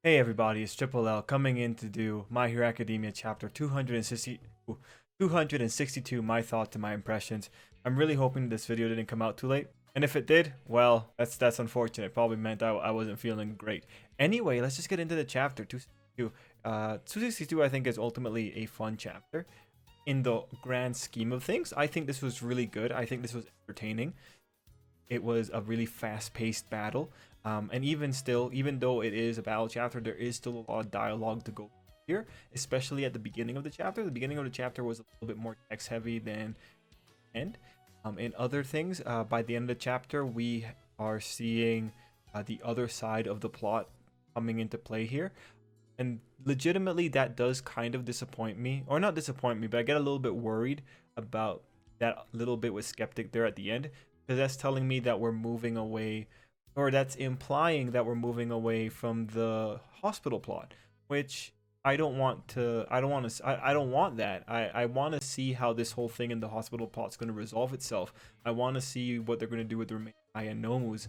Hey everybody, it's Tripl-L coming in to do My Hero Academia chapter 262, my thoughts and my impressions. I'm really hoping this video didn't come out too late. And if it did, well, that's unfortunate. It probably meant I wasn't feeling great. Anyway, let's just get into the chapter 262. 262 I think is ultimately a fun chapter. In the grand scheme of things, I think this was really good. I think this was entertaining. It was a really fast-paced battle. And even still, even though it is a battle chapter, there is still a lot of dialogue to go here, especially at the beginning of the chapter. The beginning of the chapter was a little bit more text heavy than end. In other things, by the end of the chapter, we are seeing the other side of the plot coming into play here. And legitimately, that does kind of disappoint me. Or not disappoint me, but I get a little bit worried about that little bit with Skeptic there at the end. Because that's telling me that we're moving away, or that's implying that we're moving away from the hospital plot, which I don't want to. I don't want that. I want to see how this whole thing in the hospital plot is going to resolve itself. I want to see what they're going to do with the remaining Nomus.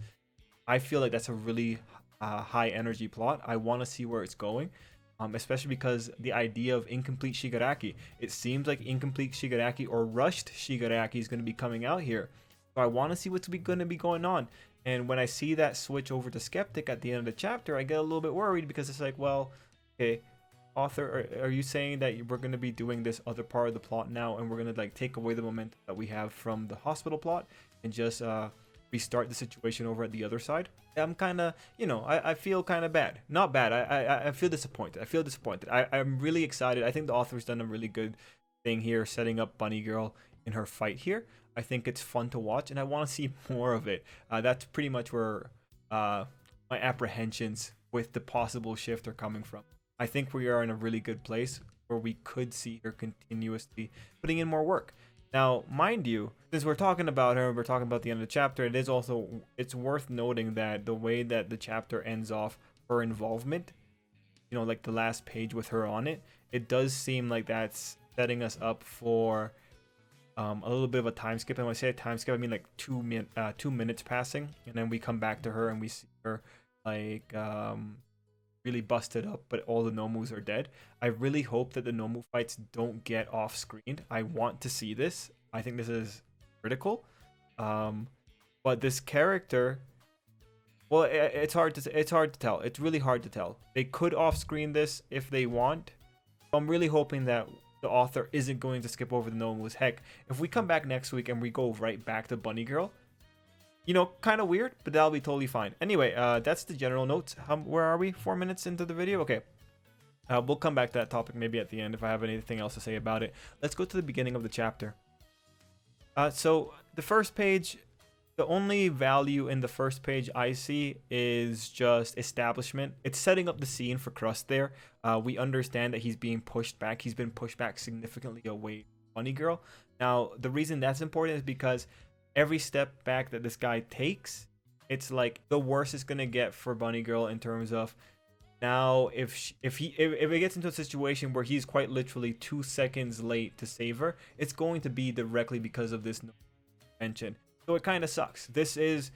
I feel like that's a really high energy plot. I want to see where it's going. Especially because the idea of incomplete Shigaraki, it seems like incomplete Shigaraki or rushed Shigaraki is going to be coming out here. So I want to see what's going to be going on. And when I see that switch over to Skeptic at the end of the chapter, I get a little bit worried because it's like, well, okay, author, are you saying that we're going to be doing this other part of the plot now and we're going to like take away the momentum that we have from the hospital plot and just restart the situation over at the other side? I'm kind of, I feel kind of bad. Not bad. I feel disappointed. I'm really excited. I think the author's done a really good thing here, setting up Bunny Girl in her fight here. I think it's fun to watch, and I want to see more of it. That's pretty much where my apprehensions with the possible shift are coming from. I think we are in a really good place where we could see her continuously putting in more work. Now, mind you, since we're talking about her, we're talking about the end of the chapter, it's worth noting that the way that the chapter ends off, her involvement, like the last page with her on it, it does seem like that's setting us up for a little bit of a time skip. And when I say a time skip, I mean like 2 minutes passing, and then we come back to her and we see her like really busted up, but all the Nomus are dead. I really hope that the Nomu fights don't get off screen. I want to see this. I think this is critical. But this character, well, it's hard to tell. It's really hard to tell. They could off screen this if they want. I'm really hoping that the author isn't going to skip over the Nomus. Heck, if we come back next week and we go right back to Bunny Girl, kind of weird, but that'll be totally fine. Anyway, that's the general notes. Where are we? 4 minutes into the video? Okay. We'll come back to that topic maybe at the end if I have anything else to say about it. Let's go to the beginning of the chapter. So the first page, the only value in the first page I see is just establishment. It's setting up the scene for Crust there. We understand that he's being pushed back. He's been pushed back significantly away from Bunny Girl. Now, the reason that's important is because every step back that this guy takes, it's like the worse it's going to get for Bunny Girl in terms of now if it gets into a situation where he's quite literally 2 seconds late to save her, it's going to be directly because of this mention. So it kind of sucks. This is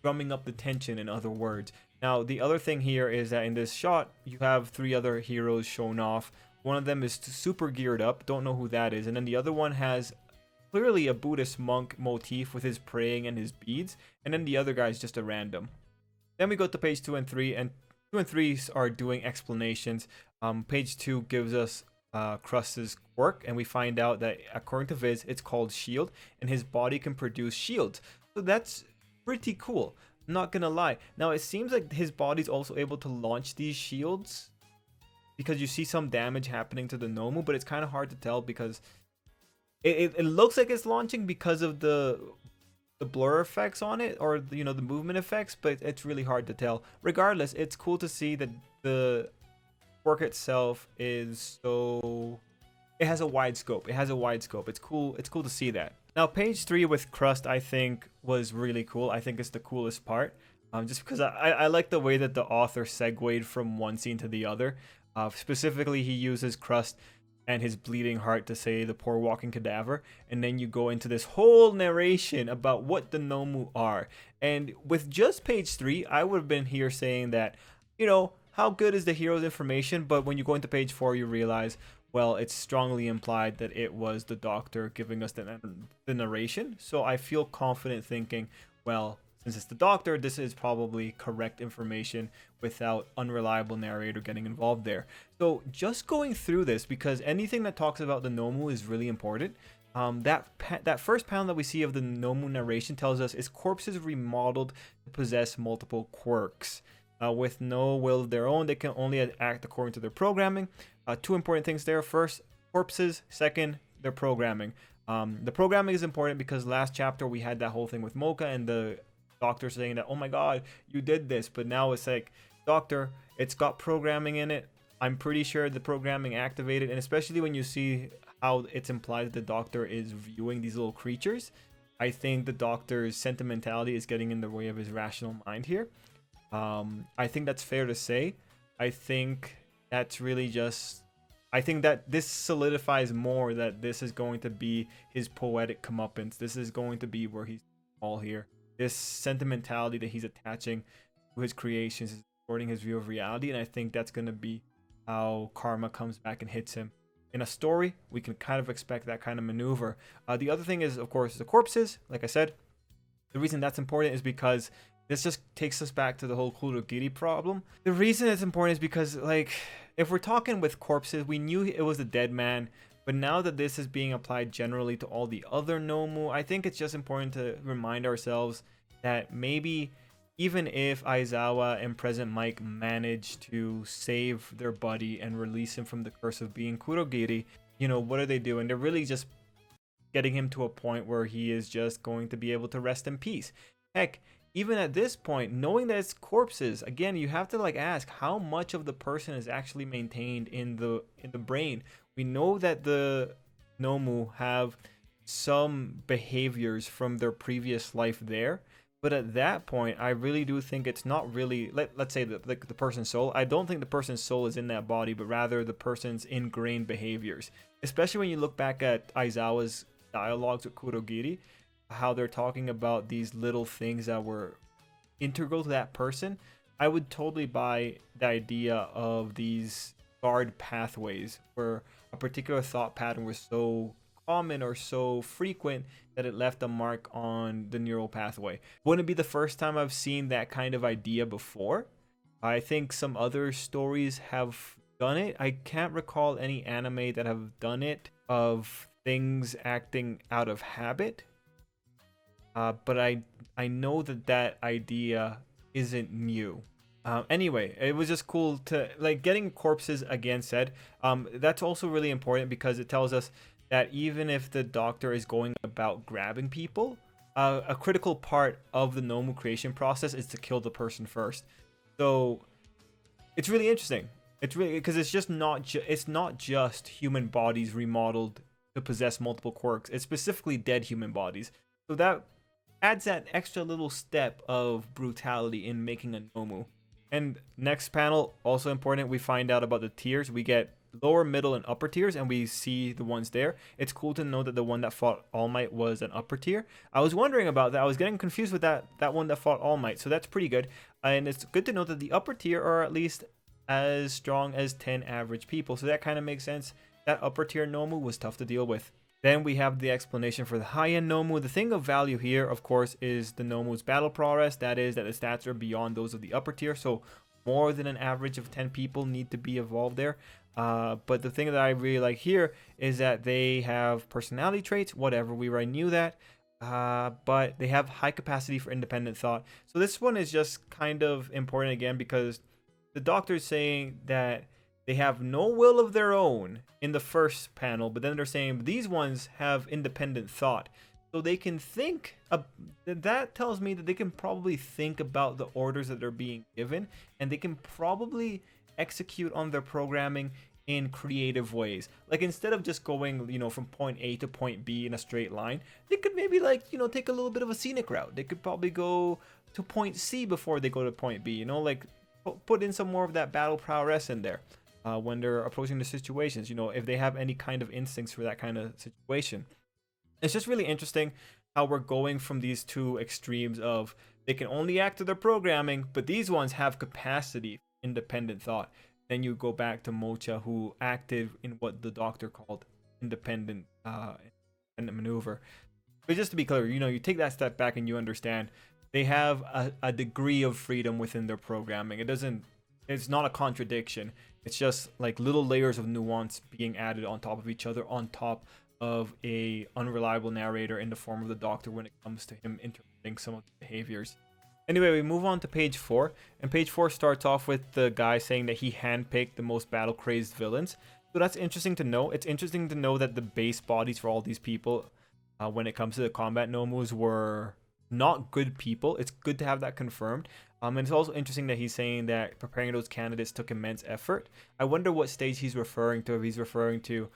drumming up the tension, in other words. Now, the other thing here is that in this shot, you have 3 other heroes shown off. One of them is super geared up. Don't know who that is. And then the other one has clearly a Buddhist monk motif with his praying and his beads. And then the other guy is just a random. Then we go to page 2 and 3. And 2 and 3 are doing explanations. Page 2 gives us Crust's quirk, and we find out that according to Viz, it's called Shield, and his body can produce shields. So that's pretty cool. I'm not gonna lie. Now it seems like his body's also able to launch these shields because you see some damage happening to the Nomu, but it's kind of hard to tell because it looks like it's launching because of the blur effects on it, or the movement effects, but it's really hard to tell. Regardless, it's cool to see that the work itself is it has a wide scope. It's cool to see that. Now page 3 with Crust, I think, was really cool. I think it's the coolest part, just because I like the way that the author segued from one scene to the other. Specifically, he uses Crust and his bleeding heart to say the poor walking cadaver, and then you go into this whole narration about what the Nomu are. And with just page 3, I would have been here saying that, how good is the hero's information, but when you go into page 4, you realize, well, it's strongly implied that it was the doctor giving us the narration. So I feel confident thinking, well, since it's the doctor, this is probably correct information without unreliable narrator getting involved there. So just going through this, because anything that talks about the Nomu is really important. That first panel that we see of the Nomu narration tells us its corpses remodeled to possess multiple quirks. With no will of their own, they can only act according to their programming. Two important things there. First, corpses. Second, their programming. The programming is important because last chapter we had that whole thing with Mocha and the doctor saying that, oh my god, you did this. But now it's like, doctor, it's got programming in it. I'm pretty sure the programming activated. And especially when you see how it's implied that the doctor is viewing these little creatures, I think the doctor's sentimentality is getting in the way of his rational mind here. I think that's fair to say. I think that's really just, I think that this solidifies more that this is going to be his poetic comeuppance. This is going to be where he's all here. This sentimentality that he's attaching to his creations is supporting his view of reality, and I think that's going to be how karma comes back and hits him. In a story, we can kind of expect that kind of maneuver. The other thing is, of course, the corpses. Like I said, the reason that's important is because this just takes us back to the whole Kurogiri problem. The reason it's important is because, like, if we're talking with corpses, we knew it was a dead man, but now that this is being applied generally to all the other Nomu, I think it's just important to remind ourselves that maybe even if Aizawa and Present Mike manage to save their buddy and release him from the curse of being Kurogiri, you know, what are they doing? They're really just getting him to a point where he is just going to be able to rest in peace. Heck, even at this point, knowing that it's corpses, again, you have to like ask how much of the person is actually maintained in the brain. We know that the Nomu have some behaviors from their previous life there, but at that point, I really do think it's not really, let's say the person's soul. I don't think the person's soul is in that body, but rather the person's ingrained behaviors. Especially when you look back at Aizawa's dialogues with Kurogiri, how they're talking about these little things that were integral to that person. I would totally buy the idea of these guard pathways where a particular thought pattern was so common or so frequent that it left a mark on the neural pathway. Wouldn't be the first time I've seen that kind of idea before. I think some other stories have done it. I can't recall any anime that have done it, of things acting out of habit. But I know that idea isn't new. Anyway, it was just cool to, like, getting corpses again said. That's also really important because it tells us that even if the doctor is going about grabbing people, a critical part of the Nomu creation process is to kill the person first. So it's really interesting. It's really, because it's just it's not just human bodies remodeled to possess multiple quirks. It's specifically dead human bodies. So that adds that extra little step of brutality in making a Nomu. And next panel, also important, we find out about the tiers. We get lower, middle, and upper tiers, and we see the ones there. It's cool to know that the one that fought All Might was an upper tier. I was wondering about that. I was getting confused with that one that fought All Might, so that's pretty good. And it's good to know that the upper tier are at least as strong as 10 average people, so that kind of makes sense. That upper tier Nomu was tough to deal with. Then we have the explanation for the high-end Nomu. The thing of value here, of course, is the Nomu's battle prowess. That is that the stats are beyond those of the upper tier, so more than an average of 10 people need to be evolved there. But the thing that I really like here is that they have personality traits, whatever, we already knew that. But they have high capacity for independent thought. So this one is just kind of important again because the doctor's saying that they have no will of their own in the first panel, but then they're saying these ones have independent thought. So they can think, that tells me that they can probably think about the orders that they're being given, and they can probably execute on their programming in creative ways. Like instead of just going, you know, from point A to point B in a straight line, they could maybe, like, you know, take a little bit of a scenic route. They could probably go to point C before they go to point B, you know, like put in some more of that battle prowess in there when they're approaching the situations, you know, if they have any kind of instincts for that kind of situation. It's just really interesting how we're going from these two extremes of they can only act to their programming, but these ones have capacity independent thought. Then you go back to Mocha, who acted in what the doctor called independent maneuver. But just to be clear, you take that step back and you understand they have a degree of freedom within their programming. It's not a contradiction. It's just like little layers of nuance being added on top of each other, on top of a unreliable narrator in the form of the doctor when it comes to him interpreting some of the behaviors. Anyway, we move on to page 4, and page 4 starts off with the guy saying that he handpicked the most battle-crazed villains. So that's interesting to know. It's interesting to know that the base bodies for all these people, when it comes to the combat Nomus, were not good people. It's good to have that confirmed. And it's also interesting that he's saying that preparing those candidates took immense effort. I wonder what stage he's referring to, if he's referring to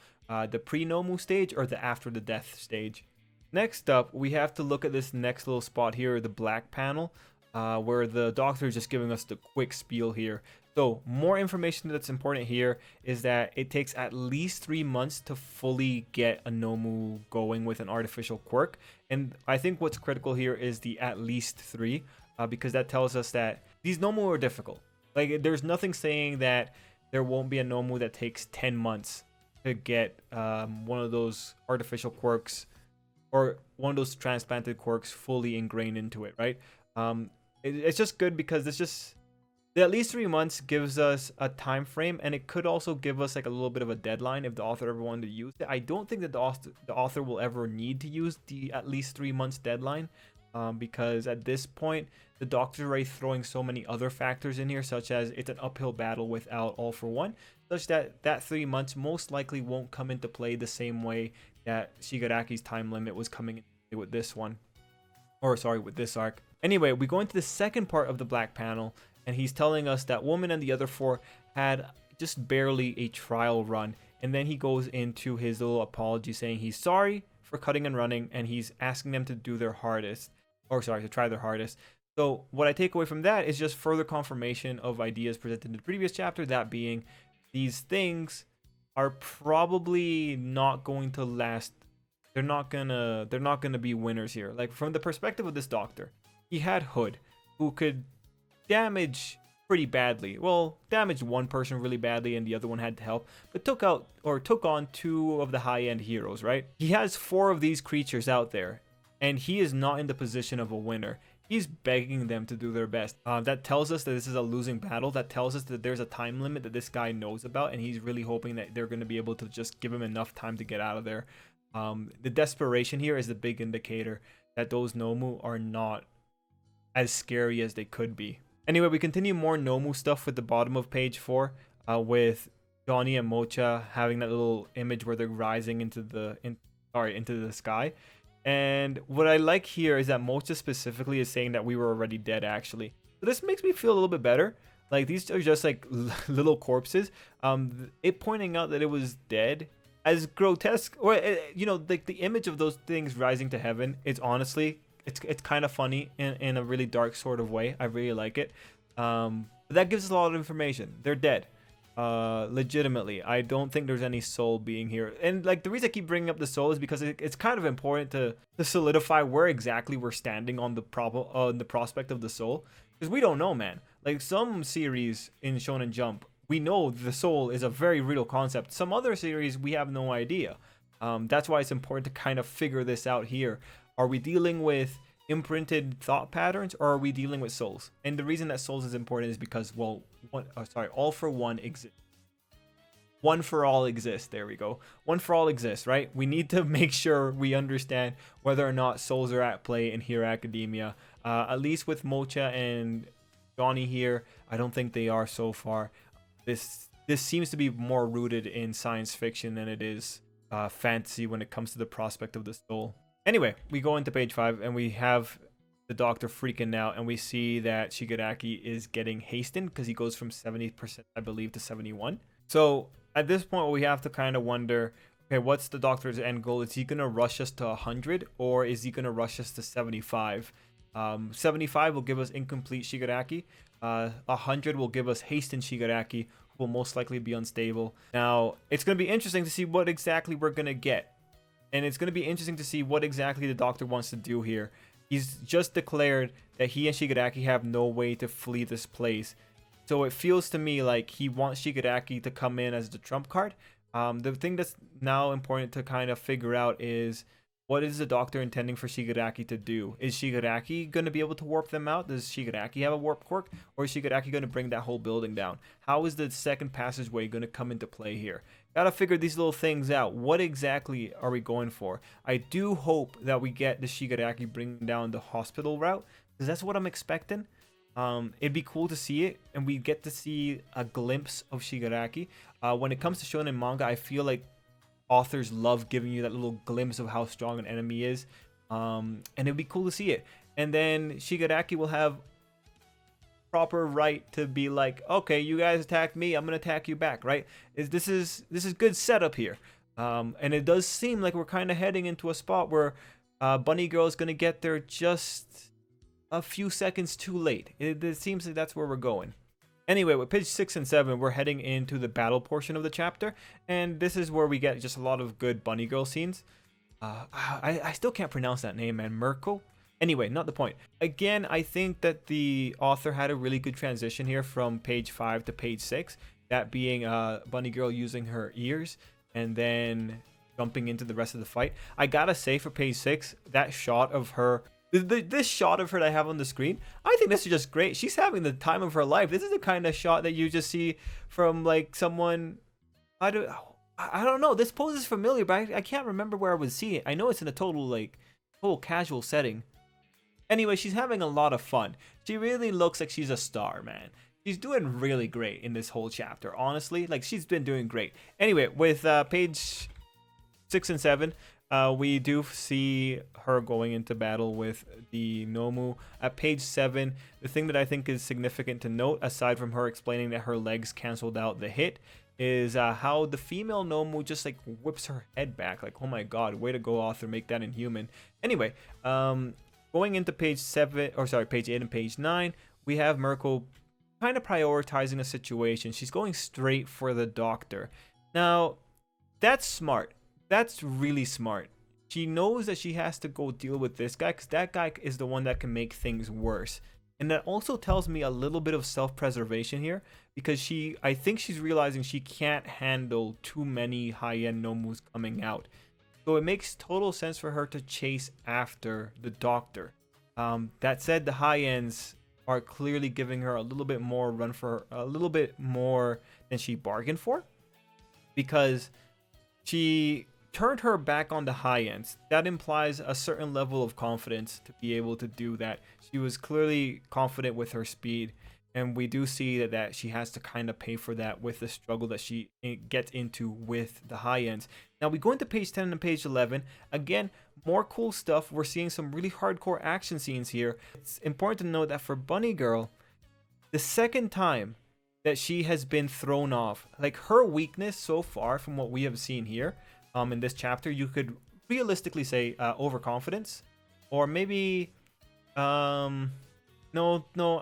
the pre-Nomu stage or the after the death stage. Next up, we have to look at this next little spot here, the black panel, where the doctor is just giving us the quick spiel here. So more information that's important here is that it takes at least 3 months to fully get a Nomu going with an artificial quirk. And I think what's critical here is the at least 3. Because that tells us that these Nomu are difficult. Like, there's nothing saying that there won't be a Nomu that takes 10 months to get one of those artificial quirks or one of those transplanted quirks fully ingrained into it, right? It's just good because it's just the at least 3 months gives us a time frame, and it could also give us like a little bit of a deadline if the author ever wanted to use it. I don't think that the author will ever need to use the at least 3 months deadline. Because at this point, the doctor's already throwing so many other factors in here, such as it's an uphill battle without All for One, such that 3 months most likely won't come into play the same way that Shigaraki's time limit was coming into play with this one. Or sorry, with this arc. Anyway, we go into the second part of the black panel, and he's telling us that Woman and the other 4 had just barely a trial run. And then he goes into his little apology saying he's sorry for cutting and running, and he's asking them to do their hardest. To try their hardest. So what I take away from that is just further confirmation of ideas presented in the previous chapter, that being these things are probably not going to last. They're not gonna be winners here. Like, from the perspective of this doctor, he had Hood, who could damage pretty badly. Well, damaged one person really badly and the other one had to help, but took on 2 of the high-end heroes, right? He has 4 of these creatures out there, and he is not in the position of a winner. He's begging them to do their best. That tells us that this is a losing battle. That tells us that there's a time limit that this guy knows about, and he's really hoping that they're going to be able to just give him enough time to get out of there. The desperation here is the big indicator that those Nomu are not as scary as they could be. Anyway, we continue more Nomu stuff with the bottom of page 4, with Johnny and Mocha having that little image where they're rising into the sky. And what I like here is that Mocha specifically is saying that we were already dead, actually. So this makes me feel a little bit better. Like, these are just like little corpses. It pointing out that it was dead, as grotesque, or like the image of those things rising to heaven, it's honestly, it's kind of funny in a really dark sort of way. I really like it. But that gives us a lot of information. They're dead. Legitimately, I don't think there's any soul being here. And like, the reason I keep bringing up the soul is because it's kind of important to solidify where exactly we're standing on the prospect of the soul, because we don't know, man. Like, some series in Shonen Jump, we know the soul is a very real concept. Some other series, we have no idea. That's why it's important to kind of figure this out here. Are we dealing with imprinted thought patterns, or are we dealing with souls? And the reason that souls is important is because, well, All for One exists. One for all exists. There we go. One for all exists, right? We need to make sure we understand whether or not souls are at play in Hero Academia. At least with Mocha and Johnny here, I don't think they are so far. This seems to be more rooted in science fiction than it is fantasy when it comes to the prospect of the soul. Anyway, we go into page 5 and we have the doctor freaking out, and we see that Shigaraki is getting hastened because he goes from 70%, I believe, to 71. So at this point, we have to kind of wonder, okay, what's the doctor's end goal? Is he going to rush us to 100, or is he going to rush us to 75? 75 will give us incomplete Shigaraki. 100 will give us hastened Shigaraki, who will most likely be unstable. Now, it's going to be interesting to see what exactly we're going to get. And it's going to be interesting to see what exactly the doctor wants to do here. He's just declared that he and Shigaraki have no way to flee this place. So it feels to me like he wants Shigaraki to come in as the trump card. The thing that's now important to kind of figure out is, what is the Doctor intending for Shigaraki to do? Is Shigaraki going to be able to warp them out? Does Shigaraki have a warp quirk? Or is Shigaraki going to bring that whole building down? How is the second passageway going to come into play here? Gotta figure these little things out. What exactly are we going for? I do hope that we get the Shigaraki bringing down the hospital route, because that's what I'm expecting. It'd be cool to see it, and we get to see a glimpse of Shigaraki. When it comes to shonen manga, I feel like authors love giving you that little glimpse of how strong an enemy is, and it'd be cool to see it. And then Shigaraki will have proper right to be like, okay, you guys attacked me, I'm gonna attack you back, right? This is good setup here, and it does seem like we're kind of heading into a spot where Bunny Girl is gonna get there just a few seconds too late. It seems like that's where we're going. Anyway, with page 6 and 7, we're heading into the battle portion of the chapter, and this is where we get just a lot of good Bunny Girl scenes. I still can't pronounce that name, man. Merkel? Anyway, not the point. Again, I think that the author had a really good transition here from page 5 to page 6, that being Bunny Girl using her ears and then jumping into the rest of the fight. I gotta say, for page 6, that shot of her, this shot of her that I have on the screen, I think this is just great. She's having the time of her life. This is the kind of shot that you just see from like someone, I don't know. This pose is familiar, but I can't remember where I would see it. I know it's in a total casual setting. Anyway, she's having a lot of fun. She really looks like she's a star, man. She's doing really great in this whole chapter, honestly. Like, she's been doing great. Anyway, with page 6 and 7, we do see her going into battle with the Nomu. At page 7, the thing that I think is significant to note, aside from her explaining that her legs canceled out the hit, is how the female Nomu just like whips her head back. Like, oh my god, way to go, author, make that inhuman. Anyway, going into page 8 and page 9, we have Merkel kind of prioritizing a situation. She's going straight for the Doctor. Now, that's smart. That's really smart. She knows that she has to go deal with this guy, because that guy is the one that can make things worse. And that also tells me a little bit of self-preservation here, because I think she's realizing she can't handle too many high-end Nomus coming out. So it makes total sense for her to chase after the Doctor. That said, the high ends are clearly giving her a little bit more run for a little bit more than she bargained for, because she turned her back on the high ends. That implies a certain level of confidence to be able to do that. She was clearly confident with her speed, and we do see that she has to kind of pay for that with the struggle that she gets into with the high ends. Now we go into page 10 and page 11. Again, more cool stuff. We're seeing some really hardcore action scenes here. It's important to note that for Bunny Girl, the second time that she has been thrown off, like, her weakness so far from what we have seen here in this chapter, you could realistically say overconfidence, or maybe no,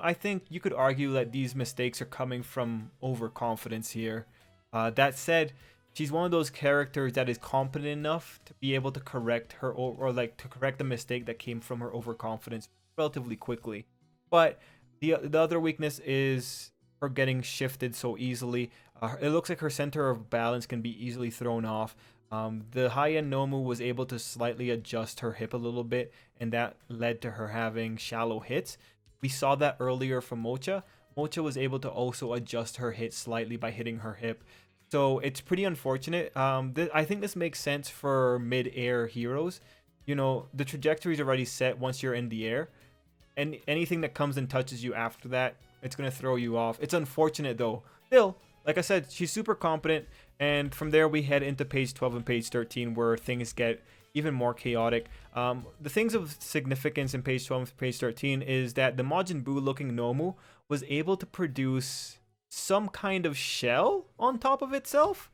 I think you could argue that these mistakes are coming from overconfidence here. That said, she's one of those characters that is competent enough to be able to correct her, or like to correct the mistake that came from her overconfidence relatively quickly. But the other weakness is her getting shifted so easily. It looks like her center of balance can be easily thrown off. The high-end Nomu was able to slightly adjust her hip a little bit, and that led to her having shallow hits. We saw that earlier from Mocha. Mocha was able to also adjust her hit slightly by hitting her hip. So it's pretty unfortunate. I think this makes sense for mid-air heroes. You know, the trajectory is already set once you're in the air, and anything that comes and touches you after that, it's going to throw you off. It's unfortunate though. Still, like I said, she's super competent, and from there we head into page 12 and page 13, where things get even more chaotic. The things of significance in page 12 and page 13 is that the Majin Buu looking Nomu was able to produce some kind of shell on top of itself.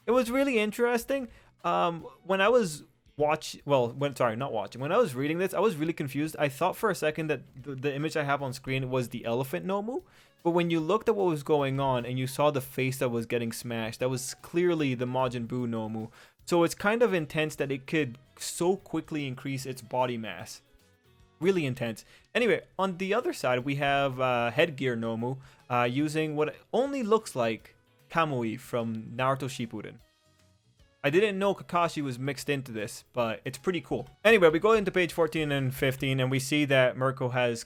It was really interesting. When I was when I was reading this, I was really confused. I thought for a second that the image I have on screen was the elephant Nomu, but when you looked at what was going on and you saw the face that was getting smashed, that was clearly the Majin Buu Nomu. So it's kind of intense that it could so quickly increase its body mass. Really intense. Anyway, on the other side, we have Headgear Nomu. using what only looks like Kamui from Naruto Shippuden. I didn't know Kakashi was mixed into this, but it's pretty cool. Anyway, we go into page 14 and 15, and we see that Mirko has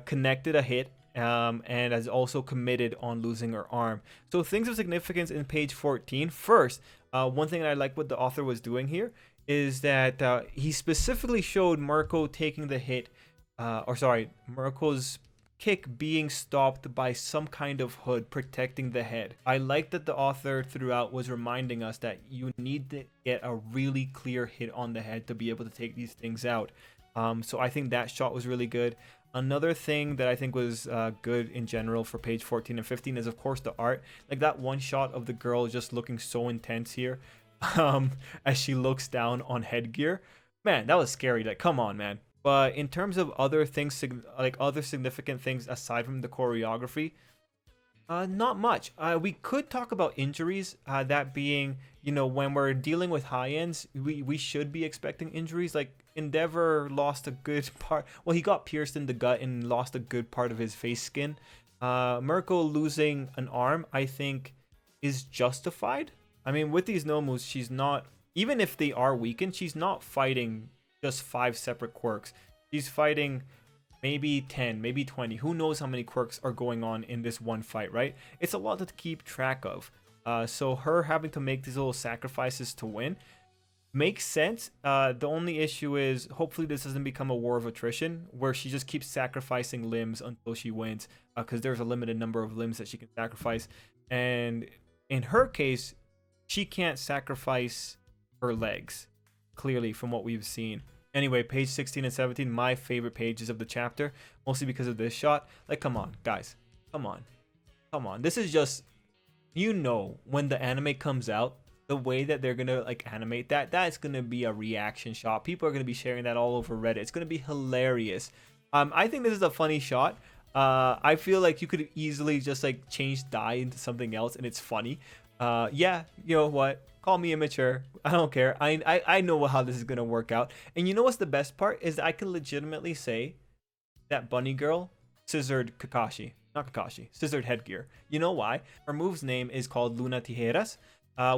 connected a hit, and has also committed on losing her arm. So things of significance in page 14. First, one thing that I like what the author was doing here is that he specifically showed Mirko taking the hit, Mirko's kick being stopped by some kind of hood protecting the head. I like that the author throughout was reminding us that you need to get a really clear hit on the head to be able to take these things out. So I think that shot was really good. Another thing that I think was good in general for page 14 and 15 is, of course, the art. Like that one shot of the girl just looking so intense here, as she looks down on headgear. Man, that was scary. Like, come on, man. But in terms of other things, like other significant things aside from the choreography, not much. We could talk about injuries, that being, you know, when we're dealing with high ends, we should be expecting injuries. Like Endeavor lost a good part. Well, he got pierced in the gut and lost a good part of his face skin. Mirko losing an arm, I think, is justified. I mean, with these Nomus, she's not, even if they are weakened, she's not fighting just 5 separate quirks. She's fighting maybe 10, maybe 20. Who knows how many quirks are going on in this one fight, right? It's a lot to keep track of. So her having to make these little sacrifices to win makes sense. The only issue is hopefully this doesn't become a war of attrition where she just keeps sacrificing limbs until she wins, because there's a limited number of limbs that she can sacrifice. And in her case, she can't sacrifice her legs, clearly, from what we've seen. Anyway, page 16 and 17, my favorite pages of the chapter, mostly because of this shot. Like, come on, guys. Come on. This is just, you know, when the anime comes out, the way that they're gonna like animate that's gonna be a reaction shot. People are gonna be sharing that all over Reddit. It's gonna be hilarious. I think this is a funny shot. I feel like you could easily just like change dye into something else and it's funny. Yeah, you know what? Call me immature. I don't care. I know how this is gonna work out. And you know what's the best part is that I can legitimately say that Bunny Girl scissored Kakashi. Not Kakashi. Scissored headgear. You know why? Her move's name is called Luna Tijeras,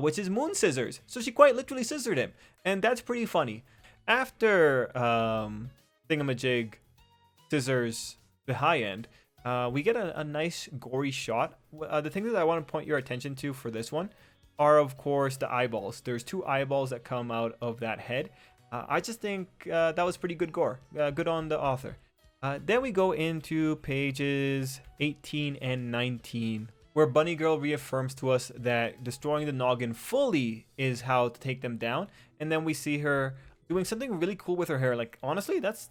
which is moon scissors. So she quite literally scissored him. And that's pretty funny. After Thingamajig scissors the high end, we get a nice gory shot. The thing that I want to point your attention to for this one are, of course, the eyeballs. There's 2 eyeballs that come out of that head. I just think that was pretty good gore. Good on the author. Then we go into pages 18 and 19, where Bunny Girl reaffirms to us that destroying the noggin fully is how to take them down. And then we see her doing something really cool with her hair. Like, honestly, that's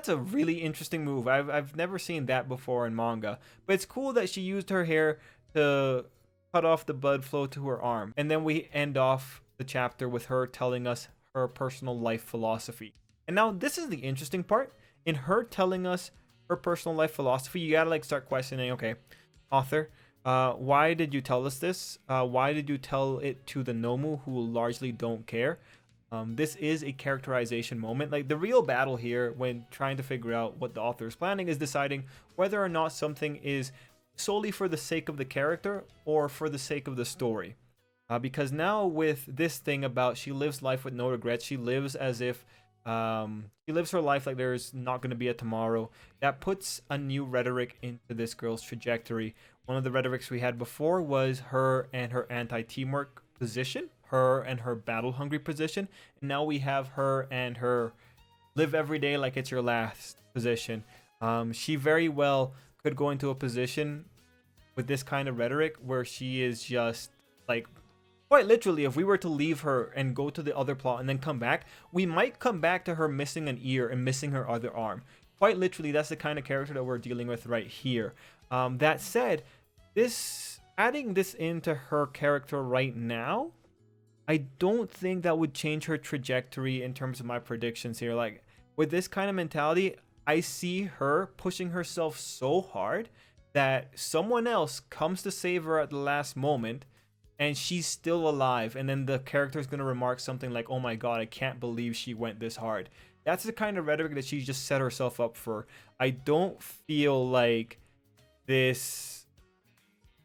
a really interesting move. I've never seen that before in manga. But it's cool that she used her hair to cut off the blood flow to her arm. And then we end off the chapter with her telling us her personal life philosophy. And now this is the interesting part. In her telling us her personal life philosophy, you gotta like start questioning, okay, author, why did you tell us this? Why did you tell it to the Nomu who largely don't care? This is a characterization moment. Like the real battle here when trying to figure out what the author is planning is deciding whether or not something is solely for the sake of the character or for the sake of the story. Because now with this thing about she lives life with no regrets, she lives as if she lives her life like there's not going to be a tomorrow. That puts a new rhetoric into this girl's trajectory. One of the rhetorics we had before was her and her anti-teamwork position, her and her battle-hungry position. And now we have her and her live every day like it's your last position. She very well could go into a position with this kind of rhetoric where she is just like, quite literally, if we were to leave her and go to the other plot and then come back, we might come back to her missing an ear and missing her other arm. Quite literally, that's the kind of character that we're dealing with right here. That said, adding this into her character right now, I don't think that would change her trajectory in terms of my predictions here. Like, with this kind of mentality, I see her pushing herself so hard that someone else comes to save her at the last moment and she's still alive, and then the character is going to remark something like, oh my god, I can't believe she went this hard. That's the kind of rhetoric that she just set herself up for. I don't feel like this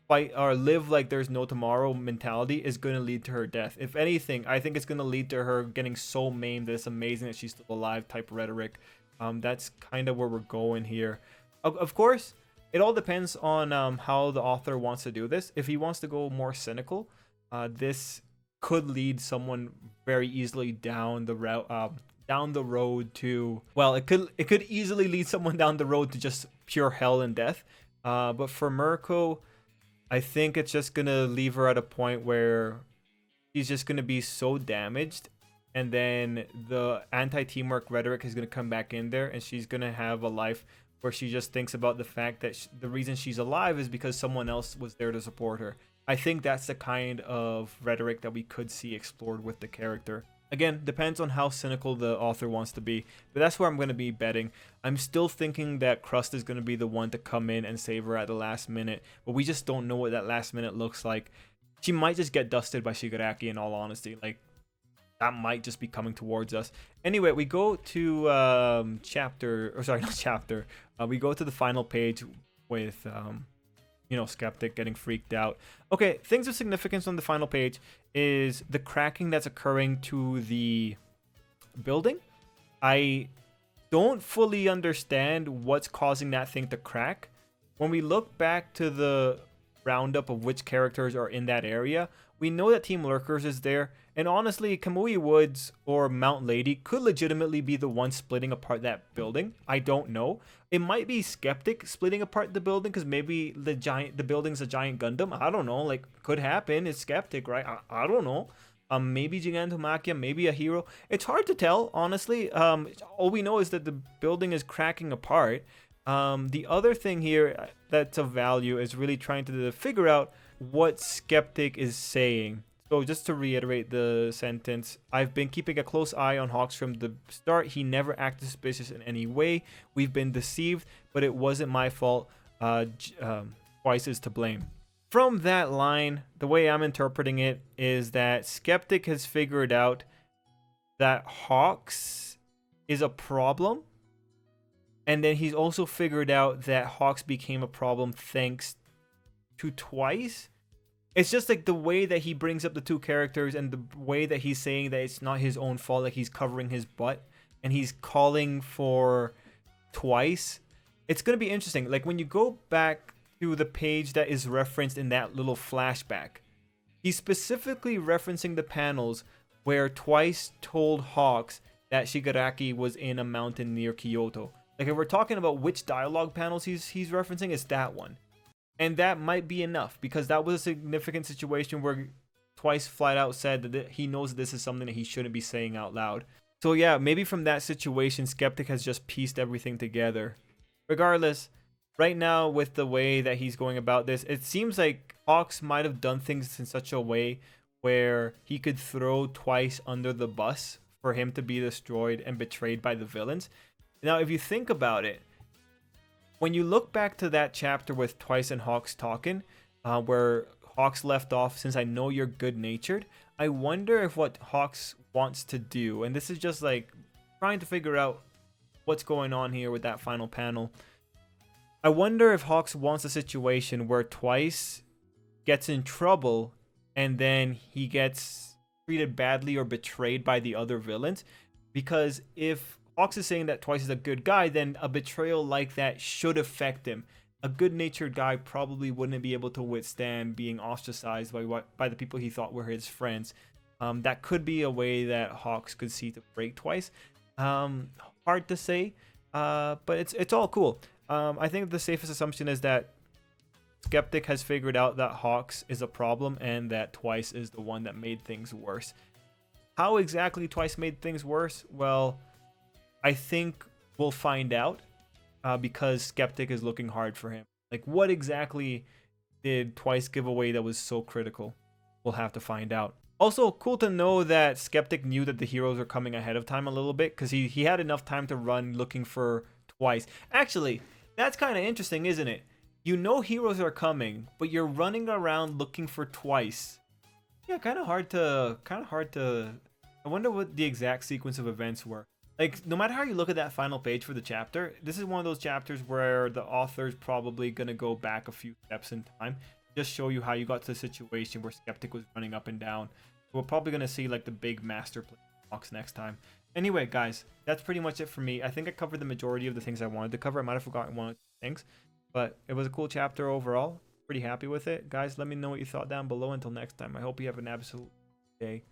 fight or live like there's no tomorrow mentality is going to lead to her death. If anything, I think it's going to lead to her getting so maimed that it's amazing that she's still alive type rhetoric. That's kind of where we're going here. Of course, it all depends on how the author wants to do this. If he wants to go more cynical, this could lead someone very easily down the road to, well, it could easily lead someone down the road to just pure hell and death. But for Mirko, I think it's just gonna leave her at a point where she's just gonna be so damaged, and then the anti-teamwork rhetoric is gonna come back in there, and she's gonna have a life where she just thinks about the fact that the reason she's alive is because someone else was there to support her. I think that's the kind of rhetoric that we could see explored with the character. Again, depends on how cynical the author wants to be, but that's where I'm going to be betting. I'm still thinking that Crust is going to be the one to come in and save her at the last minute, but we just don't know what that last minute looks like. She might just get dusted by Shigaraki, in all honesty. Like, that might just be coming towards us. Anyway, we go to we go to the final page with Skeptic getting freaked out. Okay, things of significance on the final page is the cracking that's occurring to the building. I don't fully understand what's causing that thing to crack. When we look back to the roundup of which characters are in that area, we know that Team Lurkers is there, and honestly, Kamui Woods or Mount Lady could legitimately be the one splitting apart that building. I don't know. It might be Skeptic splitting apart the building because maybe the building's a giant Gundam. I don't know. Like, could happen. It's Skeptic, right? I don't know. Maybe Gigantomachia, maybe a hero. It's hard to tell, honestly. All we know is that the building is cracking apart. The other thing here that's of value is really trying to figure out what Skeptic is saying. So just to reiterate the sentence, I've been keeping a close eye on Hawks from the start. He never acted suspicious in any way. We've been deceived, but it wasn't my fault. Twice is to blame. From that line, the way I'm interpreting it is that Skeptic has figured out that Hawks is a problem. And then he's also figured out that Hawks became a problem thanks to Twice. It's just like the way that he brings up the two characters and the way that he's saying that it's not his own fault, like he's covering his butt and he's calling for Twice. It's going to be interesting. Like when you go back to the page that is referenced in that little flashback, he's specifically referencing the panels where Twice told Hawks that Shigaraki was in a mountain near Kyoto. Like if we're talking about which dialogue panels he's referencing, it's that one. And that might be enough because that was a significant situation where Twice flat out said that he knows this is something that he shouldn't be saying out loud. So yeah, maybe from that situation, Skeptic has just pieced everything together. Regardless, right now with the way that he's going about this, it seems like Hawks might have done things in such a way where he could throw Twice under the bus for him to be destroyed and betrayed by the villains. Now, if you think about it, when you look back to that chapter with Twice and Hawks talking, where Hawks left off, since I know you're good-natured, I wonder if what Hawks wants to do, and this is just like trying to figure out what's going on here with that final panel. I wonder if Hawks wants a situation where Twice gets in trouble and then he gets treated badly or betrayed by the other villains. Because if Hawks is saying that Twice is a good guy, then a betrayal like that should affect him. A good-natured guy probably wouldn't be able to withstand being ostracized by the people he thought were his friends. That could be a way that Hawks could see to break Twice. Hard to say, but it's all cool. I think the safest assumption is that Skeptic has figured out that Hawks is a problem and that Twice is the one that made things worse. How exactly Twice made things worse? Well, I think we'll find out because Skeptic is looking hard for him. Like, what exactly did Twice give away that was so critical? We'll have to find out. Also, cool to know that Skeptic knew that the heroes were coming ahead of time a little bit because he had enough time to run looking for Twice. Actually, that's kind of interesting, isn't it? You know heroes are coming, but you're running around looking for Twice. Yeah, kind of hard to... I wonder what the exact sequence of events were. like, no matter how you look at that final page for the chapter, this is one of those chapters where the author's probably going to go back a few steps in time, just show you how you got to the situation where Skeptic was running up and down. We're probably going to see like the big master plan box next time. Anyway, guys, that's pretty much it for me. I think I covered the majority of the things I wanted to cover. I might have forgotten one or two things, but it was a cool chapter overall. Pretty happy with it. Guys, let me know what you thought down below. Until next time, I hope you have an absolute day.